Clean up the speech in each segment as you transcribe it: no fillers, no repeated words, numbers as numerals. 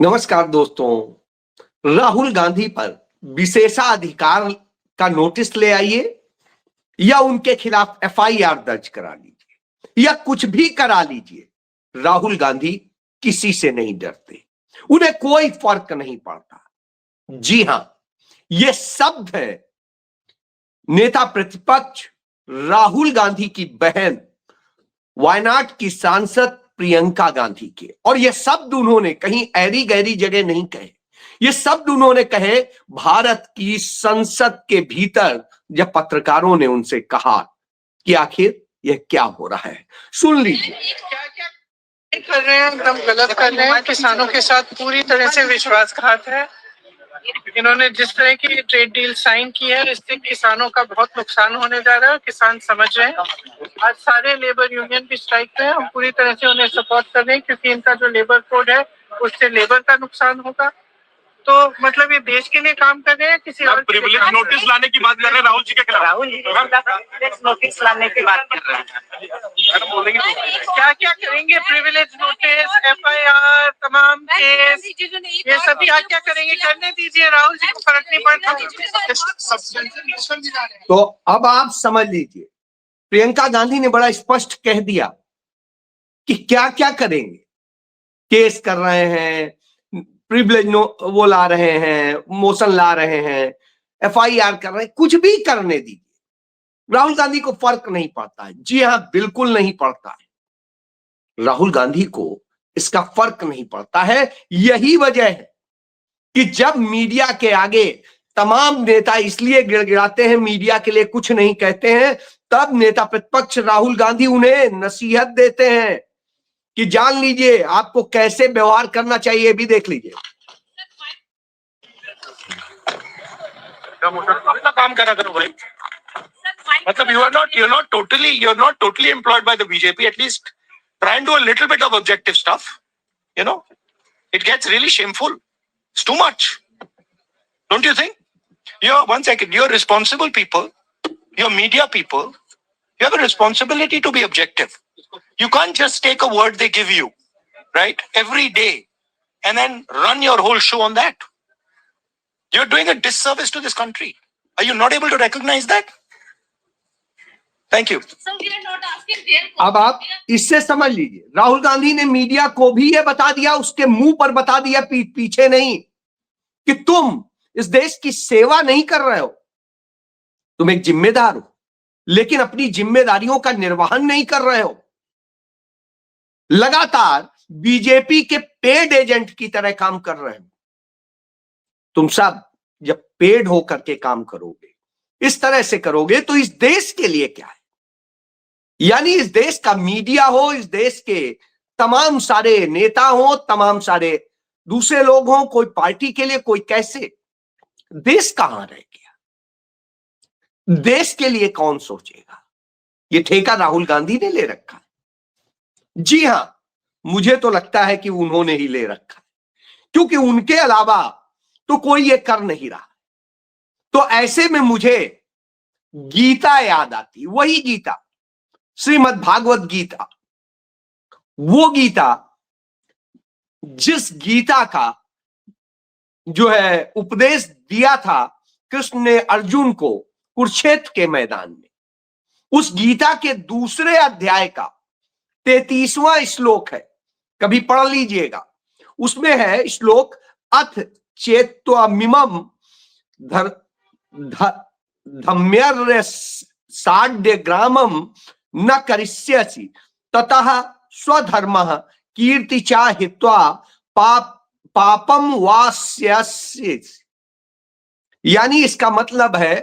नमस्कार दोस्तों। राहुल गांधी पर विशेषाधिकार का नोटिस ले आइए या उनके खिलाफ एफआईआर दर्ज करा लीजिए या कुछ भी करा लीजिए, राहुल गांधी किसी से नहीं डरते, उन्हें कोई फर्क नहीं पड़ता। जी हां, ये शब्द है नेता प्रतिपक्ष राहुल गांधी की बहन वायनाड की सांसद प्रियंका गांधी के, और ये शब्द उन्होंने कहीं ऐरी गहरी जगह नहीं कहे। ये शब्द उन्होंने कहे भारत की संसद के भीतर, जब पत्रकारों ने उनसे कहा कि आखिर यह क्या हो रहा है। सुन लीजिए। क्या कर रहे हैं, एकदम गलत कर रहे हैं। किसानों के साथ पूरी तरह से विश्वासघात है। इन्होंने जिस तरह की ट्रेड डील साइन की है, इससे किसानों का बहुत नुकसान होने जा रहा है। किसान समझ रहे हैं। आज सारे लेबर यूनियन भी स्ट्राइक पे हैं। हम पूरी तरह से उन्हें सपोर्ट कर रहे हैं, क्योंकि इनका जो लेबर कोड है उससे लेबर का नुकसान होगा। तो मतलब ये देश के लिए काम कर रहे हैं। किसी और प्रिविलेज नोटिस लाने की बात कर रहे हैं राहुल जी के खिलाफ। राहुल जी प्रिविलेज नोटिस लाने की बात कर रहे हैं। क्या क्या करेंगे? प्रिविलेज नोटिस, एफआईआर, तमाम केस, ये सभी आज क्या करेंगे? करने दीजिए, राहुल जी को फर्क नहीं पड़ता। तो अब आप समझ लीजिए, प्रियंका गांधी ने बड़ा स्पष्ट कह दिया कि क्या क्या करेंगे। केस कर रहे हैं, प्रिविलेज वो ला रहे हैं, मोशन ला रहे हैं, एफआईआर कर रहे हैं, कुछ भी करने दीजिए, राहुल गांधी को फर्क नहीं पड़ता है। जी हां, बिल्कुल नहीं पड़ता है। राहुल गांधी को इसका फर्क नहीं पड़ता है। यही वजह है कि जब मीडिया के आगे तमाम नेता इसलिए गिड़गिड़ाते हैं, मीडिया के लिए कुछ नहीं कहते हैं, तब नेता प्रतिपक्ष राहुल गांधी उन्हें नसीहत देते हैं कि जान लीजिए आपको कैसे व्यवहार करना चाहिए, भी देख लीजिए। अपना काम करा करो भाई। मतलब you're not totally employed by the BJP. At least try and do a little bit of objective stuff. You know, it gets really shameful. It's too much. Don't you think? One second. You're responsible people. You're media people. You have a responsibility to be objective. You can't just take a word they give you, right, every day, and then run your whole show on that. You're doing a disservice to this country. Are you not able to recognize that? Thank you. अब आप इससे समझ लीजिए, राहुल गांधी ने media को भी ये बता दिया, उसके मुंह पर बता दिया, पीछे नहीं, कि तुम इस देश की सेवा नहीं कर रहे हो। तुम एक जिम्मेदार हो, लेकिन अपनी जिम्मेदारियों का निर्वहन नहीं कर रहे हो। लगातार बीजेपी के पेड एजेंट की तरह काम कर रहे हो। तुम सब जब पेड होकर के काम करोगे, इस तरह से करोगे, तो इस देश के लिए क्या है? यानी इस देश का मीडिया हो, इस देश के तमाम सारे नेता हो, तमाम सारे दूसरे लोग हों, कोई पार्टी के लिए, कोई कैसे, देश कहां रह गया? देश के लिए कौन सोचेगा? ये ठेका राहुल गांधी ने ले रखा है। जी हां, मुझे तो लगता है कि उन्होंने ही ले रखा है, क्योंकि उनके अलावा तो कोई ये कर नहीं रहा। तो ऐसे में मुझे गीता याद आती, वही गीता, श्रीमद् भागवत गीता, वो गीता जिस गीता का जो है उपदेश दिया था कृष्ण ने अर्जुन को कुरुक्षेत्र के मैदान में। उस गीता के दूसरे अध्याय का 33वां श्लोक है, कभी पढ़ लीजिएगा। उसमें है श्लोक, अथ चेत्त्वमिमं धम्यर्य साड्य ग्रामम न करिष्यसि ततः स्वधर्मः कीर्तिचा हित्वा पापम वास्यसि। यानी इसका मतलब है,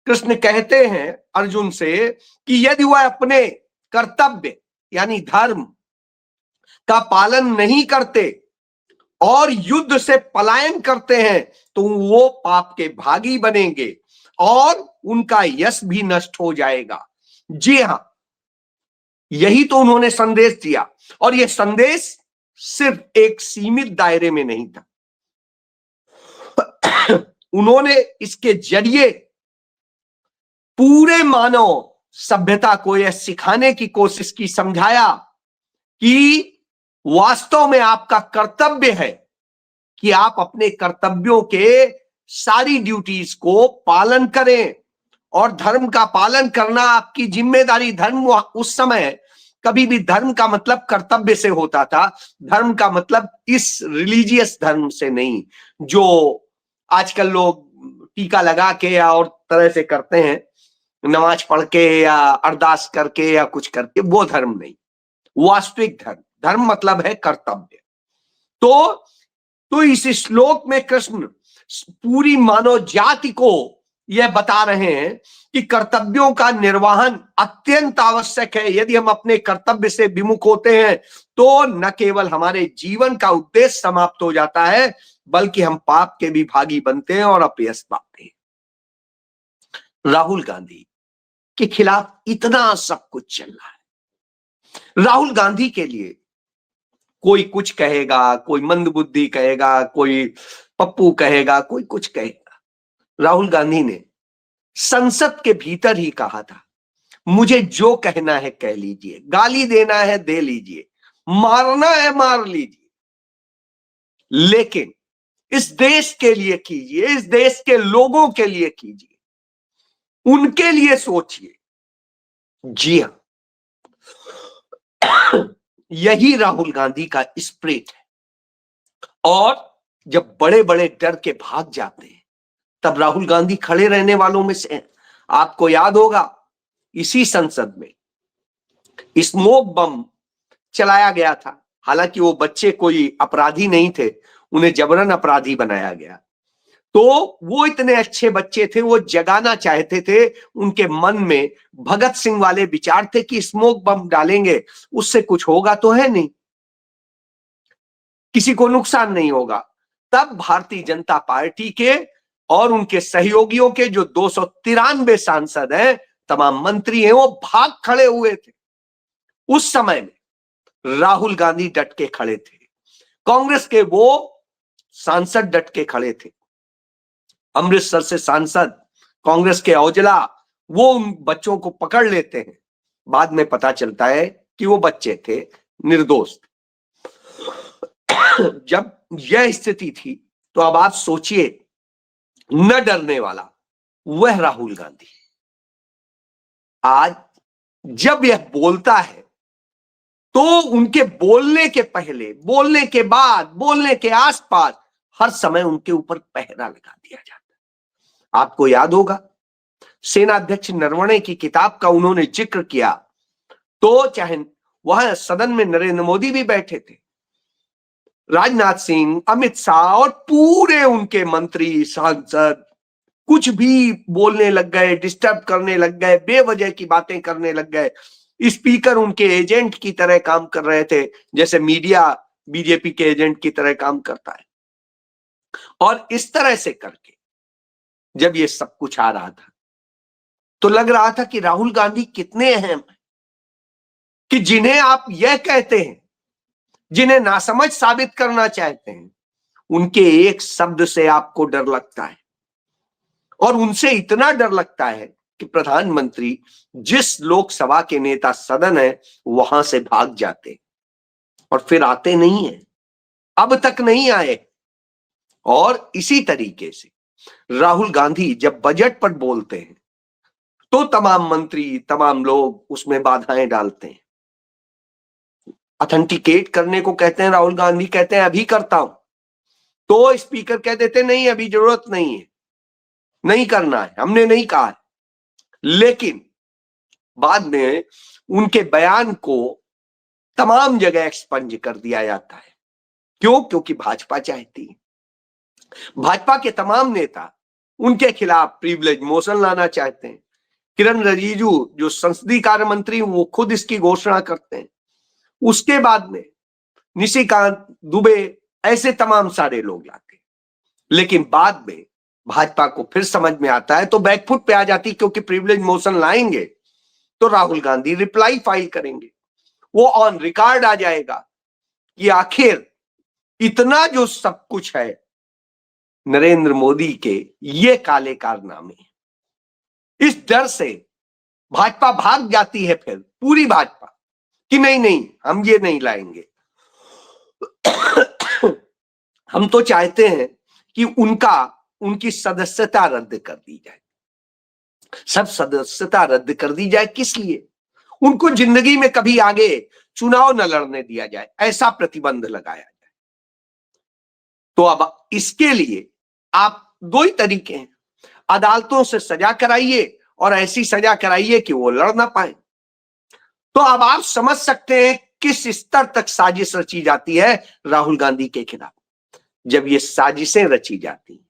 कृष्ण कहते हैं अर्जुन से कि यदि वह अपने कर्तव्य यानी धर्म का पालन नहीं करते और युद्ध से पलायन करते हैं, तो वो पाप के भागी बनेंगे और उनका यश भी नष्ट हो जाएगा। जी हां, यही तो उन्होंने संदेश दिया, और यह संदेश सिर्फ एक सीमित दायरे में नहीं था। उन्होंने इसके जरिए पूरे मानव सभ्यता को यह सिखाने की कोशिश की, समझाया कि वास्तव में आपका कर्तव्य है कि आप अपने कर्तव्यों के सारी ड्यूटीज को पालन करें, और धर्म का पालन करना आपकी जिम्मेदारी। धर्म उस समय कभी भी धर्म का मतलब कर्तव्य से होता था, धर्म का मतलब इस रिलीजियस धर्म से नहीं जो आजकल लोग टीका लगा के या और तरह से करते हैं, नमाज पढ़ के या अरदास करके या कुछ करके, वो धर्म नहीं। वास्तविक धर्म, धर्म मतलब है कर्तव्य। तो इस श्लोक में कृष्ण पूरी मानव जाति को यह बता रहे हैं कि कर्तव्यों का निर्वहन अत्यंत आवश्यक है। यदि हम अपने कर्तव्य से विमुख होते हैं तो न केवल हमारे जीवन का उद्देश्य समाप्त हो जाता है, बल्कि हम पाप के भी भागी बनते हैं और अपयश पाते हैं। राहुल गांधी के खिलाफ इतना सब कुछ चल रहा है। राहुल गांधी के लिए कोई कुछ कहेगा, कोई मंदबुद्धि कहेगा, कोई पप्पू कहेगा, कोई कुछ कहेगा। राहुल गांधी ने संसद के भीतर ही कहा था, मुझे जो कहना है कह लीजिए, गाली देना है दे लीजिए, मारना है मार लीजिए, लेकिन इस देश के लिए कीजिए, इस देश के लोगों के लिए कीजिए, उनके लिए सोचिए। जी हां, यही राहुल गांधी का स्पिरिट है। और जब बड़े बड़े डर के भाग जाते हैं तब राहुल गांधी खड़े रहने वालों में से हैं। आपको याद होगा इसी संसद में स्मोक बम चलाया गया था। हालांकि वो बच्चे कोई अपराधी नहीं थे, उन्हें जबरन अपराधी बनाया गया। तो वो इतने अच्छे बच्चे थे, वो जगाना चाहते थे, उनके मन में भगत सिंह वाले विचार थे कि स्मोक बम डालेंगे उससे कुछ होगा तो है नहीं, किसी को नुकसान नहीं होगा। तब भारतीय जनता पार्टी के और उनके सहयोगियों के जो 293 सांसद हैं, तमाम मंत्री हैं, वो भाग खड़े हुए थे। उस समय में राहुल गांधी डट के खड़े थे, कांग्रेस के वो सांसद डट के खड़े थे। अमृतसर से सांसद कांग्रेस के औजला, वो उन बच्चों को पकड़ लेते हैं। बाद में पता चलता है कि वो बच्चे थे, निर्दोष। जब यह स्थिति थी तो अब आप सोचिए, न डरने वाला वह राहुल गांधी आज जब यह बोलता है तो उनके बोलने के पहले, बोलने के बाद, बोलने के आसपास हर समय उनके ऊपर पहरा लगा दिया जाता है। आपको याद होगा सेना अध्यक्ष नरवणे की किताब का उन्होंने जिक्र किया तो चाहे वहां सदन में नरेंद्र मोदी भी बैठे थे, राजनाथ सिंह, अमित शाह और पूरे उनके मंत्री सांसद कुछ भी बोलने लग गए, डिस्टर्ब करने लग गए, बेवजह की बातें करने लग गए। स्पीकर उनके एजेंट की तरह काम कर रहे थे, जैसे मीडिया बीजेपी के एजेंट की तरह काम करता है। और इस तरह से करके जब ये सब कुछ आ रहा था तो लग रहा था कि राहुल गांधी कितने अहम हैं, कि जिन्हें आप यह कहते हैं, जिन्हें नासमझ साबित करना चाहते हैं, उनके एक शब्द से आपको डर लगता है। और उनसे इतना डर लगता है कि प्रधानमंत्री जिस लोकसभा के नेता सदन है वहां से भाग जाते और फिर आते नहीं है, अब तक नहीं आए। और इसी तरीके से राहुल गांधी जब बजट पर बोलते हैं तो तमाम मंत्री, तमाम लोग उसमें बाधाएं डालते हैं। ऑथेंटिकेट करने को कहते हैं, राहुल गांधी कहते हैं अभी करता हूं, तो स्पीकर कह देते नहीं अभी जरूरत नहीं है, नहीं करना है, हमने नहीं कहा है। लेकिन बाद में उनके बयान को तमाम जगह एक्सपंज कर दिया जाता है। क्यों? क्योंकि भाजपा चाहती है, भाजपा के तमाम नेता उनके खिलाफ प्रिविलेज मोशन लाना चाहते हैं। किरण रिजिजू जो संसदीय कार्य मंत्री, वो खुद इसकी घोषणा करते हैं। उसके बाद में निशिकांत दुबे, ऐसे तमाम सारे लोग लाते हैं। लेकिन बाद में भाजपा को फिर समझ में आता है तो बैकफुट पे आ जाती, क्योंकि प्रिविलेज मोशन लाएंगे तो राहुल गांधी रिप्लाई फाइल करेंगे, वो ऑन रिकॉर्ड आ जाएगा कि आखिर इतना जो सब कुछ है नरेंद्र मोदी के ये काले कारनामे। इस डर से भाजपा भाग जाती है, फिर पूरी भाजपा, कि नहीं नहीं हम ये नहीं लाएंगे। हम तो चाहते हैं कि उनकी सदस्यता रद्द कर दी जाए। सब सदस्यता रद्द कर दी जाए, किस लिए? उनको जिंदगी में कभी आगे चुनाव न लड़ने दिया जाए, ऐसा प्रतिबंध लगाया जाए। तो अब इसके लिए आप दो ही तरीके हैं, अदालतों से सजा कराइए और ऐसी सजा कराइए कि वो लड़ ना पाए। तो अब आप समझ सकते हैं किस स्तर तक साजिश रची जाती है राहुल गांधी के खिलाफ। जब ये साजिशें रची जाती हैं,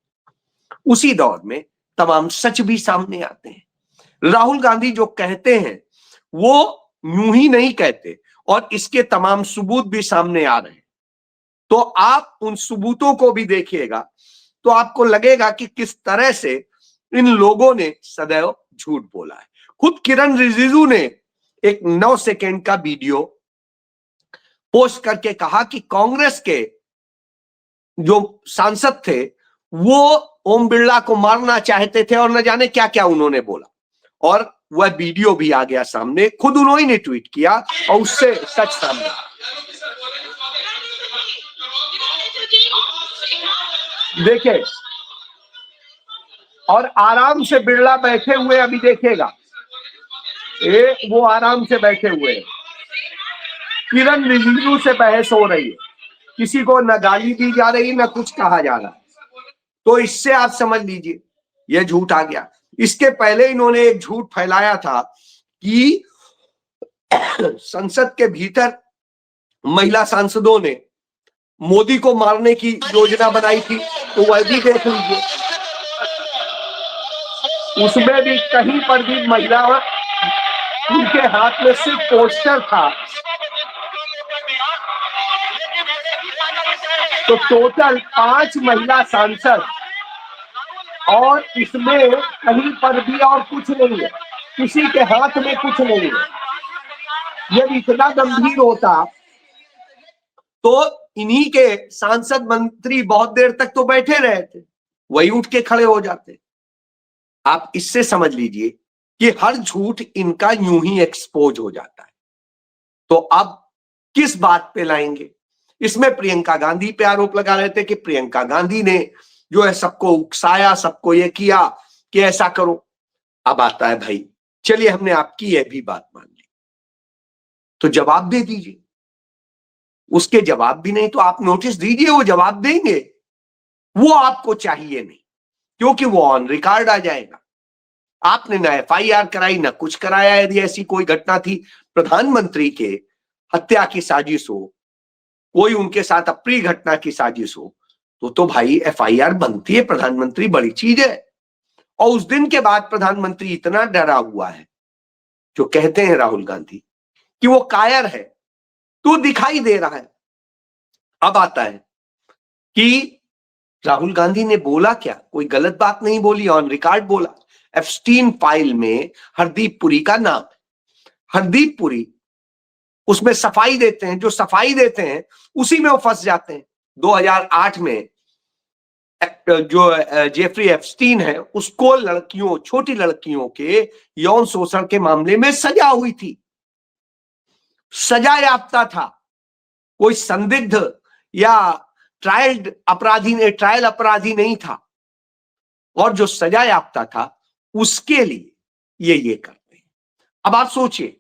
उसी दौर में तमाम सच भी सामने आते हैं। राहुल गांधी जो कहते हैं वो यूं ही नहीं कहते, और इसके तमाम सबूत भी सामने आ रहे हैं। तो आप उन सबूतों को भी देखिएगा तो आपको लगेगा कि किस तरह से इन लोगों ने सदैव झूठ बोला है। खुद किरण रिजिजू ने एक 9 सेकेंड का वीडियो पोस्ट करके कहा कि कांग्रेस के जो सांसद थे वो ओम बिरला को मारना चाहते थे और न जाने क्या क्या उन्होंने बोला, और वह वीडियो भी आ गया सामने, खुद उन्होंने ने ट्वीट किया और उससे सच सामने। देखिए, और आराम से बिरला बैठे हुए, अभी देखिएगा वो आराम से बैठे हुए हैं, किरण रिजिजू से बहस हो रही है, किसी को न गाली दी जा रही न कुछ कहा जा रहा। तो इससे आप समझ लीजिए यह झूठ आ गया। इसके पहले इन्होंने एक झूठ फैलाया था कि संसद के भीतर महिला सांसदों ने मोदी को मारने की योजना बनाई थी, तो वह भी देख लीजिए, उसमें भी कहीं पर भी महिला, उनके हाथ में सिर्फ पोस्टर था। तो टोटल 5 महिला सांसद, और इसमें कहीं पर भी और कुछ नहीं है, किसी के हाथ में कुछ नहीं है। यदि इतना गंभीर होता तो इन्हीं के सांसद मंत्री बहुत देर तक तो बैठे रहे थे, वही उठ के खड़े हो जाते। आप इससे समझ लीजिए कि हर झूठ इनका यूं ही एक्सपोज हो जाता है। तो अब किस बात पे लाएंगे? इसमें प्रियंका गांधी पे आरोप लगा रहे थे कि प्रियंका गांधी ने जो है सबको उकसाया, सबको ये किया कि ऐसा करो। अब आता है भाई, चलिए हमने आपकी यह भी बात मान ली, तो जवाब दे दीजिए। उसके जवाब भी नहीं तो आप नोटिस दीजिए, वो जवाब देंगे। वो आपको चाहिए नहीं, क्योंकि वो ऑन रिकॉर्ड आ जाएगा। आपने ना FIR कराई ना कुछ कराया। यदि ऐसी कोई घटना थी, प्रधानमंत्री के हत्या की साजिश हो, कोई उनके साथ अप्रिय घटना की साजिश हो, तो भाई FIR बनती है। प्रधानमंत्री बड़ी चीज है। और उस दिन के बाद प्रधानमंत्री इतना डरा हुआ है, जो कहते हैं राहुल गांधी कि वो कायर है, तो दिखाई दे रहा है। अब आता है कि राहुल गांधी ने बोला क्या, कोई गलत बात नहीं बोली, ऑन रिकॉर्ड बोला। एप्स्टीन फाइल में हरदीप पुरी का नाम है। हरदीप पुरी उसमें सफाई देते हैं, जो सफाई देते हैं उसी में वो फंस जाते हैं। 2008 में जो जेफरी एप्स्टीन है, उसको लड़कियों, छोटी लड़कियों के यौन शोषण के मामले में सजा हुई थी, सजा याफ्ता था। कोई संदिग्ध या ट्रायल अपराधी नहीं था, और जो सजा याफ्ता था उसके लिए ये करते हैं। अब आप सोचिए,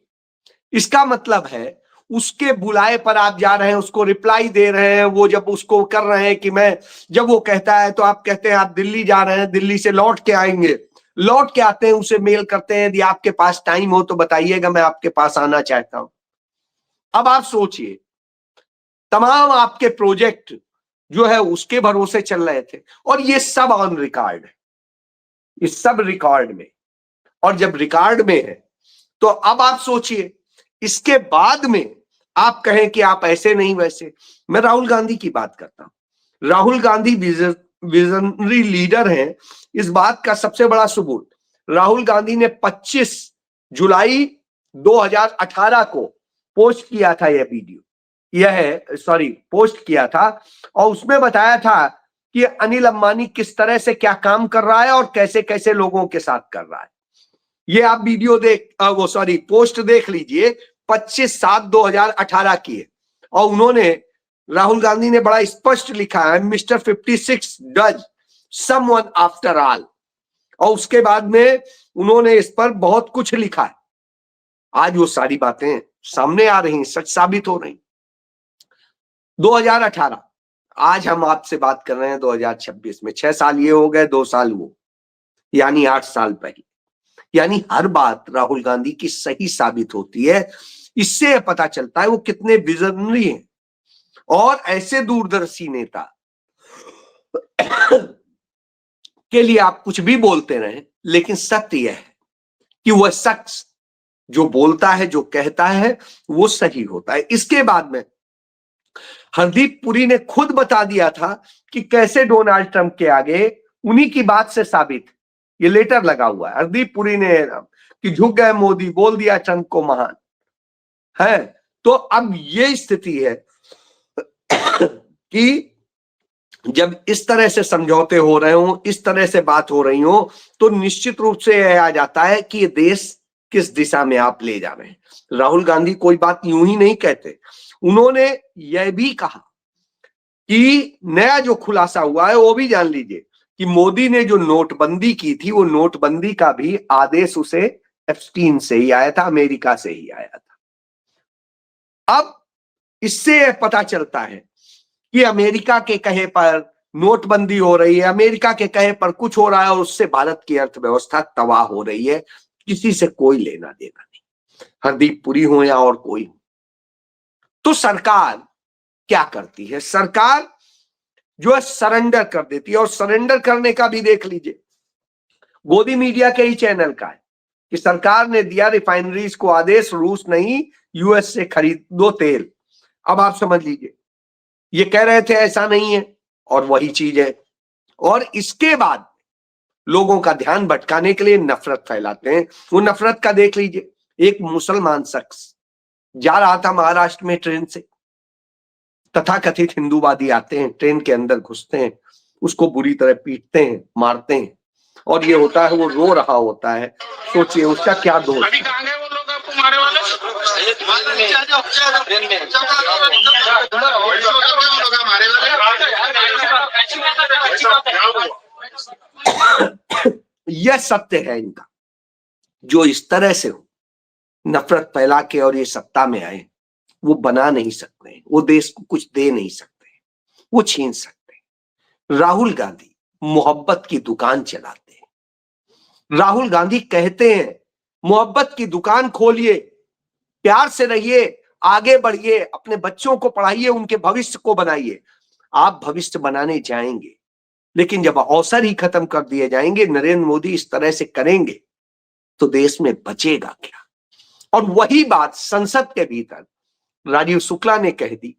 इसका मतलब है उसके बुलाए पर आप जा रहे हैं, उसको रिप्लाई दे रहे हैं। वो जब उसको कर रहे हैं कि मैं, जब वो कहता है तो आप कहते हैं आप दिल्ली जा रहे हैं, दिल्ली से लौट के आएंगे, लौट के आते हैं, उसे मेल करते हैं यदि आपके पास टाइम हो तो बताइएगा, मैं आपके पास आना चाहता हूं। अब आप सोचिए, तमाम आपके प्रोजेक्ट जो है उसके भरोसे चल रहे थे, और ये सब ऑन रिकॉर्ड है, इस सब रिकॉर्ड में। और जब रिकॉर्ड में है तो अब आप सोचिए, इसके बाद में आप कहें कि आप ऐसे नहीं वैसे। मैं राहुल गांधी की बात करता हूं। राहुल गांधी विजनरी लीडर हैं, इस बात का सबसे बड़ा सबूत राहुल गांधी ने 25 जुलाई 2018 को पोस्ट किया था। यह वीडियो, पोस्ट किया था, और उसमें बताया था कि अनिल अंबानी किस तरह से क्या काम कर रहा है और कैसे कैसे लोगों के साथ कर रहा है। ये आप वीडियो पोस्ट देख लीजिए, 25/7/2018 की है। और उन्होंने राहुल गांधी ने बड़ा स्पष्ट लिखा है, mister 56 does someone after all, और उसके बाद में उन्होंने इस पर बहुत कुछ लिखा है। आज वो सारी बातें सामने आ रही, सच साबित हो रही। 2018, आज हम आपसे बात कर रहे हैं 2026 में, 6 साल ये हो गए, 2 साल वो, यानी 8 साल पहले। यानी हर बात राहुल गांधी की सही साबित होती है। इससे पता चलता है वो कितने विजनरी हैं और ऐसे दूरदर्शी नेता के लिए आप कुछ भी बोलते रहे, लेकिन सत्य यह है कि वह शख्स जो बोलता है, जो कहता है, वो सही होता है। इसके बाद में हरदीप पुरी ने खुद बता दिया था कि कैसे डोनाल्ड ट्रंप के आगे उन्हीं की बात से साबित, ये लेटर लगा हुआ है हरदीप पुरी ने, कि झुक गए मोदी, बोल दिया ट्रंप को महान है। तो अब ये स्थिति है कि जब इस तरह से समझौते हो रहे हो, इस तरह से बात हो रही हो, तो निश्चित रूप से यह आ जाता है कि ये देश किस दिशा में आप ले जा रहे हैं। राहुल गांधी कोई बात यूं ही नहीं कहते, उन्होंने यह भी कहा कि नया जो खुलासा हुआ है वो भी जान लीजिए कि मोदी ने जो नोटबंदी की थी, वो नोटबंदी का भी आदेश उसे एप्स्टीन से ही आया था, अमेरिका से ही आया था। अब इससे यह पता चलता है कि अमेरिका के कहे पर नोटबंदी हो रही है, अमेरिका के कहे पर कुछ हो रहा है, और उससे भारत की अर्थव्यवस्था तबाह हो रही है। किसी से कोई लेना देना नहीं, हरदीप पुरी हो या और कोई हो। तो सरकार क्या करती है? सरकार जो है सरेंडर कर देती है, और सरेंडर करने का भी देख लीजिए, गोदी मीडिया के ही चैनल का है कि सरकार ने दिया रिफाइनरीज को आदेश, रूस नहीं यूएस से खरीद दो तेल। अब आप समझ लीजिए, ये कह रहे थे ऐसा नहीं है, और वही चीज है। और इसके बाद लोगों का ध्यान भटकाने के लिए नफरत फैलाते हैं। वो नफरत का देख लीजिए, एक मुसलमान शख्स जा रहा था महाराष्ट्र में ट्रेन से, तथाकथित हिंदूवादी आते हैं, ट्रेन के अंदर घुसते हैं, उसको बुरी तरह पीटते हैं, मारते हैं, और ये होता है वो रो रहा होता है। सोचिए उसका क्या दोष। अभी कहाँ गए वो लोग आपको मारे वाले? यह सत्य है इनका, जो इस तरह से हो, नफरत फैला के और ये सत्ता में आए, वो बना नहीं सकते, वो देश को कुछ दे नहीं सकते, वो छीन सकते। राहुल गांधी मोहब्बत की दुकान चलाते हैं। राहुल गांधी कहते हैं मोहब्बत की दुकान खोलिए, प्यार से रहिए, आगे बढ़िए, अपने बच्चों को पढ़ाइए, उनके भविष्य को बनाइए। आप भविष्य बनाने जाएंगे, लेकिन जब अवसर ही खत्म कर दिए जाएंगे, नरेंद्र मोदी इस तरह से करेंगे, तो देश में बचेगा क्या? और वही बात संसद के भीतर राजीव शुक्ला ने कह दी,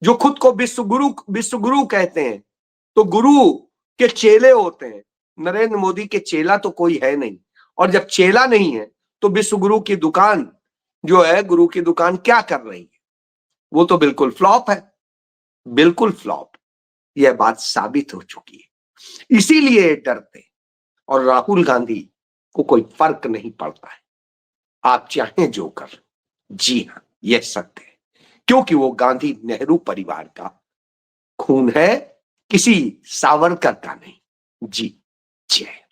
जो खुद को विश्वगुरु कहते हैं, तो गुरु के चेले होते हैं। नरेंद्र मोदी के चेला तो कोई है नहीं, और जब चेला नहीं है तो विश्वगुरु की दुकान जो है, गुरु की दुकान क्या कर रही है? वो तो बिल्कुल फ्लॉप है, बिल्कुल फ्लॉप। यह बात साबित हो चुकी है। इसीलिए डरते, और राहुल गांधी को कोई फर्क नहीं पड़ता है, आप चाहें जो कर। जी हां, यह सत्य है, क्योंकि वो गांधी नेहरू परिवार का खून है, किसी सावरकर का नहीं। जी जय।